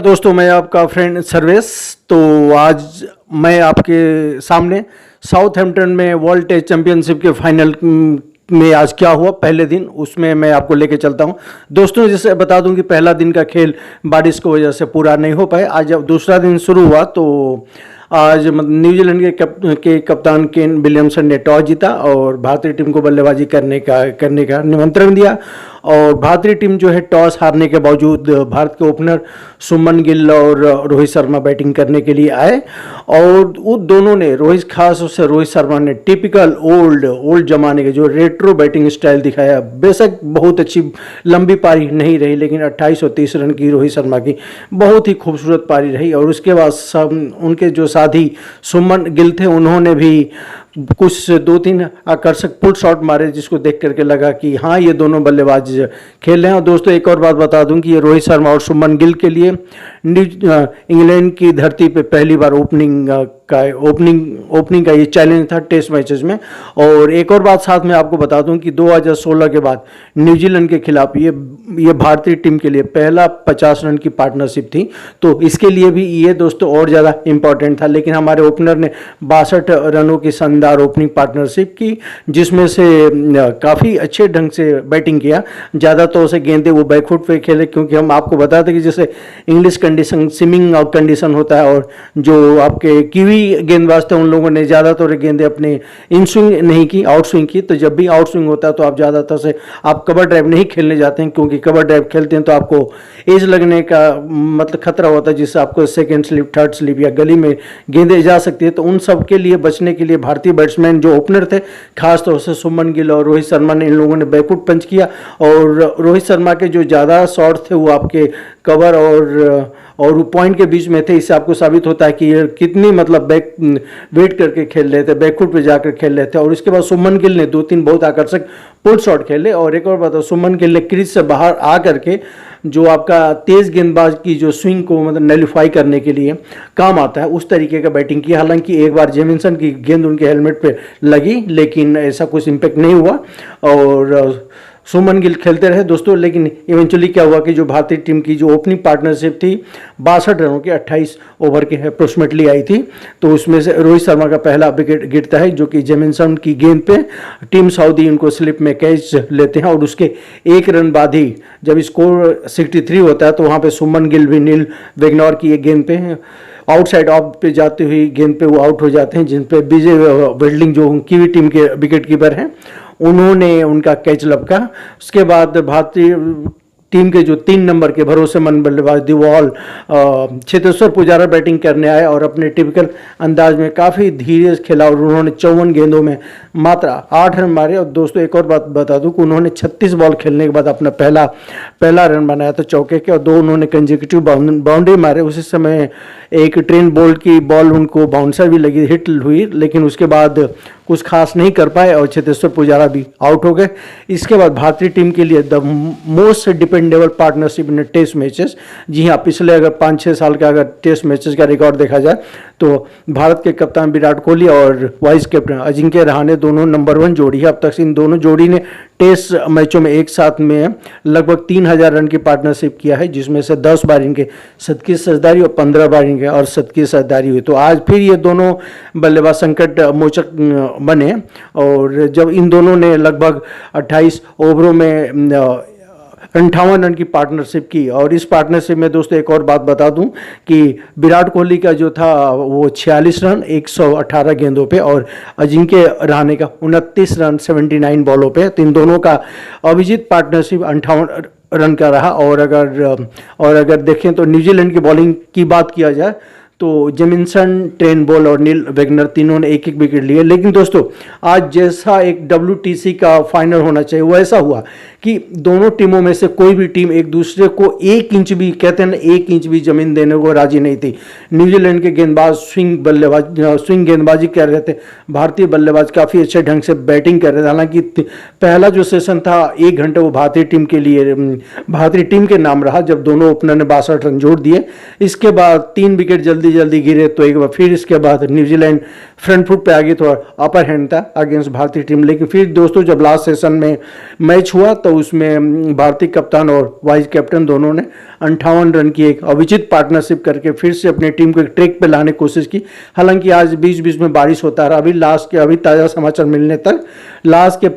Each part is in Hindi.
दोस्तों, मैं आपका फ्रेंड सर्वेश। तो आज मैं आपके सामने साउथहैम्पटन में वर्ल्ड टेस्ट चैंपियनशिप के फाइनल में आज क्या हुआ पहले दिन, उसमें मैं आपको लेके चलता हूं। दोस्तों, जैसे बता दूं कि पहला दिन का खेल बारिश की वजह से पूरा नहीं हो पाया। आज जब दूसरा दिन शुरू हुआ तो आज न्यूजीलैंड के कप्तान केन विलियमसन ने टॉस जीता और भारतीय टीम को बल्लेबाजी करने का निमंत्रण दिया। और भारतीय टीम जो है टॉस हारने के बावजूद भारत के ओपनर सुमन गिल और रोहित शर्मा बैटिंग करने के लिए आए। और उन दोनों ने खास उससे रोहित शर्मा ने टिपिकल ओल्ड जमाने के जो रेट्रो बैटिंग स्टाइल दिखाया। बेशक बहुत अच्छी लंबी पारी नहीं रही, लेकिन 2830 रन की रोहित शर्मा की बहुत ही खूबसूरत पारी रही। और उसके बाद उनके जो साथी सुमन गिल थे, उन्होंने भी कुछ 2-3 आकर्षक पुल शॉट मारे, जिसको देख करके लगा कि हाँ, ये दोनों बल्लेबाज खेल रहे हैं। और दोस्तों, एक और बात बता दूं कि ये रोहित शर्मा और सुमन गिल के लिए इंग्लैंड की धरती पे पहली बार ओपनिंग का ये चैलेंज था टेस्ट मैचेस में। और एक और बात साथ में आपको बता दूं कि 2016 के बाद न्यूजीलैंड के खिलाफ ये भारतीय टीम के लिए पहला 50 रन की पार्टनरशिप थी। तो इसके लिए भी ये दोस्तों और ज़्यादा इंपॉर्टेंट था। लेकिन हमारे ओपनर ने 62 रनों की शानदार ओपनिंग पार्टनरशिप की, जिसमें से काफ़ी अच्छे ढंग से बैटिंग किया। ज़्यादातर से गेंदें वो बैकफुट पे खेले, क्योंकि हम आपको बताते कि जैसे इंग्लिश कंडीशन स्विमिंग कंडीशन होता है, और जो आपके कीवी गेंदबाज थे उन लोगों ने ज़्यादातर गेंदें अपने इन स्विंग नहीं की, आउट स्विंग की। तो जब भी आउट स्विंग होता है तो आप ज़्यादातर से आप कवर ड्राइव नहीं खेलने जाते हैं, क्योंकि कवर ड्राइव खेलते हैं तो आपको एज लगने का मतलब खतरा होता है, जिससे आपको सेकेंड स्लिप, थर्ड स्लिप या गली में गेंदें जा सकती है। तो उन सब के लिए बचने के लिए भारतीय बैट्समैन जो ओपनर थे, खासतौर से सुमन गिल और रोहित शर्मा ने, इन लोगों ने बैकफुट पंच किया। और रोहित शर्मा के जो ज़्यादा शॉट थे वो आपके कवर और पॉइंट के बीच में थे। इससे आपको साबित होता है कि ये कितनी मतलब वेट करके खेल रहे थे, बैकफुट पे जाकर खेल रहे थे। और उसके बाद सुमन गिल ने 2-3 बहुत आकर्षक पुल शॉट खेले। और एक और बात, सुमन गिल ने क्रीज से बाहर आ करके जो आपका तेज गेंदबाज की जो स्विंग को मतलब नलिफाई करने के लिए काम आता है, उस तरीके का बैटिंग किया। हालांकि एक बार जेमिसन की गेंद उनके हेलमेट पे लगी, लेकिन ऐसा कुछ इम्पैक्ट नहीं हुआ और सुमन गिल खेलते रहे दोस्तों। लेकिन इवेंचुअली क्या हुआ कि जो भारतीय टीम की जो ओपनिंग पार्टनरशिप थी 62 रनों की 28 ओवर के अप्रोक्सीमेटली आई थी। तो उसमें से रोहित शर्मा का पहला विकेट गिरता है, जो कि जेमिसन की गेंद पे टीम सऊदी उनको स्लिप में कैच लेते हैं। और उसके 1 रन बाद ही जब स्कोर 63 होता है तो वहाँ पे सुमन गिल भी नील वेगनौर की एक गेंद पे आउटसाइड ऑफ पे जाते हुए गेंद पे वो आउट हो जाते हैं, जिन पे विजय वेल्डिंग जो कीवी टीम के विकेट कीपर हैं, उन्होंने उनका कैच लपका। उसके बाद भारतीय टीम के जो 3 नंबर के भरोसेमंद बल्लेबाज दिवाल चेतेश्वर पुजारा बैटिंग करने आए और अपने टिपिकल अंदाज में काफ़ी धीरे खेला और उन्होंने 54 गेंदों में मात्र 8 रन मारे। और दोस्तों, एक और बात बता दूं कि उन्होंने 36 बॉल खेलने के बाद अपना पहला रन बनाया था चौके के, और 2 उन्होंने कंसेक्यूटिव बाउंड्री मारे। उसी समय एक ट्रेन बोल्ट की बॉल उनको बाउंसर भी लगी, हिट हुई, लेकिन उसके बाद कुछ खास नहीं कर पाए और चेतेश्वर पुजारा भी आउट हो गए। इसके बाद भारतीय टीम के लिए the most dependable partnership in test matches, जी हाँ, पिछले अगर 5-6 साल का अगर टेस्ट मैचेस का रिकॉर्ड देखा जाए तो भारत के कप्तान विराट कोहली और वाइस कैप्टन अजिंक्य रहाणे दोनों नंबर 1 जोड़ी है। अब तक इन दोनों जोड़ी ने टेस्ट मैचों में एक साथ में लगभग 3000 रन की पार्टनरशिप किया है, जिसमें से 10 बार इनके शतकीय साझेदारी और 15 बार इनके और शतकीय साझेदारी हुई। तो आज फिर ये दोनों बल्लेबाज संकट मोचक बने, और जब इन दोनों ने लगभग 28 ओवरों में 58 रन की पार्टनरशिप की। और इस पार्टनरशिप में दोस्तों एक और बात बता दूं कि विराट कोहली का जो था वो 46 रन 118 गेंदों पे, और अजिंक्य रहाणे का 29 रन 79 बॉलों पे। तो इन दोनों का अभिजीत पार्टनरशिप 58 रन का रहा। और अगर देखें तो न्यूजीलैंड की बॉलिंग की बात किया जाए तो जेमिसन, ट्रेन बोल और नील वेगनर तीनों ने 1-1 विकेट लिए। लेकिन दोस्तों, आज जैसा एक WTC का फाइनल होना चाहिए वो ऐसा हुआ कि दोनों टीमों में से कोई भी टीम एक दूसरे को 1 इंच भी, कहते हैं ना, 1 इंच भी जमीन देने को राजी नहीं थी। न्यूजीलैंड के गेंदबाज स्विंग गेंदबाजी कर रहे थे, भारतीय बल्लेबाज काफ़ी अच्छे ढंग से बैटिंग कर रहे थे। हालांकि पहला जो सेशन था 1 घंटे वो भारतीय टीम के नाम रहा, जब दोनों ओपनर ने 62 रन जोड़ दिए। इसके बाद 3 विकेट जल्दी जल्दी जल्दी गिरे तो एक बार फिर इसके बाद न्यूजीलैंड फ्रंट फुट पे आ गई, थोड़ा अपर हैंड था अगेंस्ट भारतीय टीम। लेकिन फिर दोस्तों जब लास्ट सेशन में मैच हुआ तो उसमें भारतीय कप्तान और वाइस कैप्टन दोनों ने 58 रन की एक अविचित पार्टनरशिप करके फिर से अपनी टीम को एक ट्रैक पे लाने की कोशिश की। हालांकि आज बीच बीच में बारिश होता रहा, अभी ताज़ा समाचार मिलने तक लास्ट के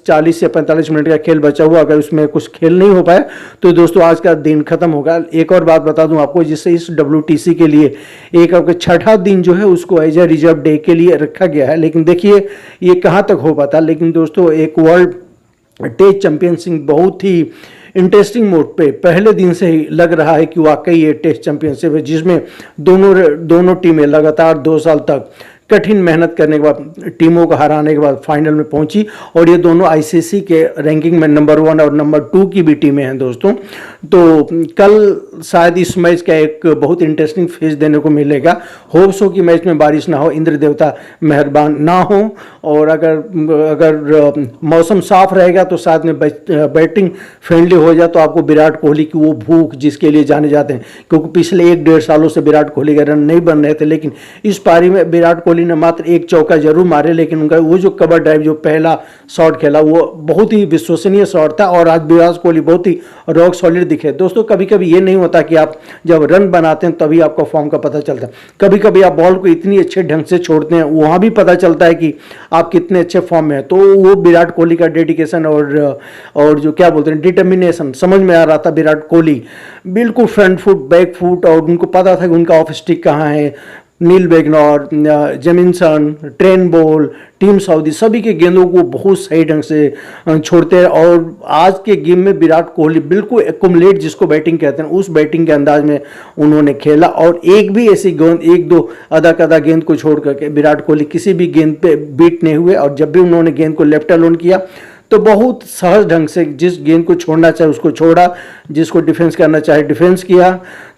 40 से 45 मिनट का खेल बचा हुआ, अगर उसमें कुछ खेल नहीं हो पाया तो दोस्तों आज का दिन खत्म होगा। एक और बात बता दूं आपको, जिससे इस WTC के लिए एक आपका छठा दिन जो है उसको एज ए रिजर्व डे के लिए रखा गया है। लेकिन देखिए ये कहां तक हो पाता। लेकिन दोस्तों एक वर्ल्ड टेस्ट चैंपियनशिप बहुत ही इंटरेस्टिंग मोड पे पहले दिन से ही लग रहा है कि वाकई ये टेस्ट चैंपियनशिप है, जिसमें दोनों टीमें लगातार 2 साल तक कठिन मेहनत करने के बाद टीमों को हराने के बाद फाइनल में पहुंची। और ये दोनों ICC के रैंकिंग में नंबर 1 और नंबर 2 की भी टीमें हैं दोस्तों। तो कल शायद इस मैच का एक बहुत इंटरेस्टिंग फेज देने को मिलेगा। होप्स हो कि मैच में बारिश ना हो, इंद्र देवता मेहरबान ना हो, और अगर मौसम साफ रहेगा तो साथ में बैटिंग फ्रेंडली हो जाए तो आपको विराट कोहली की वो भूख जिसके लिए जाने जाते हैं, क्योंकि पिछले 1-1.5 सालों से विराट कोहली के रन नहीं बन रहे थे, लेकिन इस पारी में विराट कोहली ने मात्र एक चौका जरूर मारे, लेकिन उनका वो जो कवर ड्राइव जो पहला शॉट खेला वो बहुत ही विश्वसनीय शॉट था। और आज विराट कोहली बहुत ही रॉक सॉलिड दिखे दोस्तों। कभी कभी ये नहीं होता कि आप जब रन बनाते हैं तभी आपका फॉर्म का पता चलता है, कभी कभी आप बॉल को इतनी अच्छे ढंग से छोड़ते हैं, वहां भी पता चलता है कि आप कितने अच्छे फॉर्म में हैं। तो वो विराट कोहली का डेडिकेशन और जो क्या बोलते हैं डिटर्मिनेशन समझ में आ रहा था। विराट कोहली बिल्कुल फ्रंट फुट बैक फुट, और उनको पता था कि उनका ऑफ स्टिक कहाँ है। नील वेगनॉर, जेमिनसन, ट्रेन बोल, टीम साउदी सभी के गेंदों को बहुत सही ढंग से छोड़ते हैं। और आज के गेम में विराट कोहली बिल्कुल एक्युमुलेट जिसको बैटिंग कहते हैं उस बैटिंग के अंदाज में उन्होंने खेला, और एक भी ऐसी गेंद 1-2 अदा गेंद को छोड़ करके विराट कोहली किसी भी गेंद पे बीट नहीं हुए। और जब भी उन्होंने गेंद को लेफ्ट अलोन किया तो बहुत सहज ढंग से जिस गेंद को छोड़ना चाहे उसको छोड़ा, जिसको डिफेंस करना चाहे डिफेंस किया।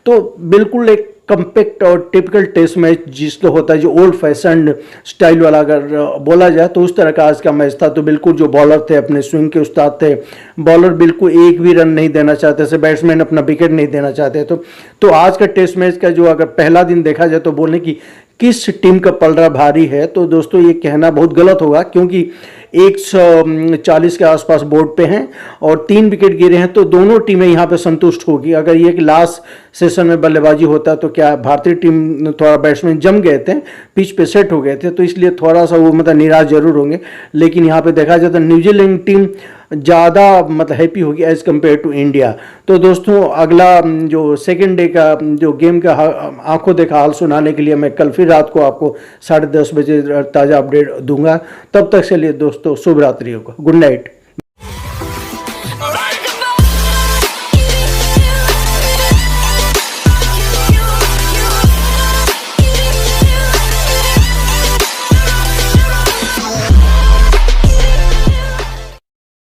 तो बिल्कुल एक कम्पैक्ट और टिपिकल टेस्ट मैच जिसको होता है जो ओल्ड फैशन स्टाइल वाला अगर बोला जाए तो उस तरह का आज का मैच था। तो बिल्कुल जो बॉलर थे अपने स्विंग के उस्ताद थे, बॉलर बिल्कुल एक भी रन नहीं देना चाहते थे, बैट्समैन अपना विकेट नहीं देना चाहते। तो आज का टेस्ट मैच का जो अगर पहला दिन देखा जाए तो बोलने की किस टीम का पलड़ा भारी है, तो दोस्तों ये कहना बहुत गलत होगा, क्योंकि 140 के आसपास बोर्ड पे हैं और 3 विकेट गिरे हैं। तो दोनों टीमें यहाँ पे संतुष्ट होगी। अगर ये कि लास्ट सेशन में बल्लेबाजी होता तो क्या भारतीय टीम थोड़ा बैट्समैन जम गए थे, पिच पे सेट हो गए थे, तो इसलिए थोड़ा सा वो मतलब निराश जरूर होंगे। लेकिन यहाँ पे देखा जाए तो न्यूजीलैंड टीम ज़्यादा मतलब हैप्पी होगी एज कम्पेयर टू इंडिया। तो दोस्तों अगला जो सेकेंड डे का जो गेम का आंखों देखा हाल सुनाने के लिए मैं कल फिर रात को आपको 10:30 बजे ताज़ा अपडेट दूंगा। तब तक के लिए दोस्तों शुभ रात्रि होगा, गुड नाइट।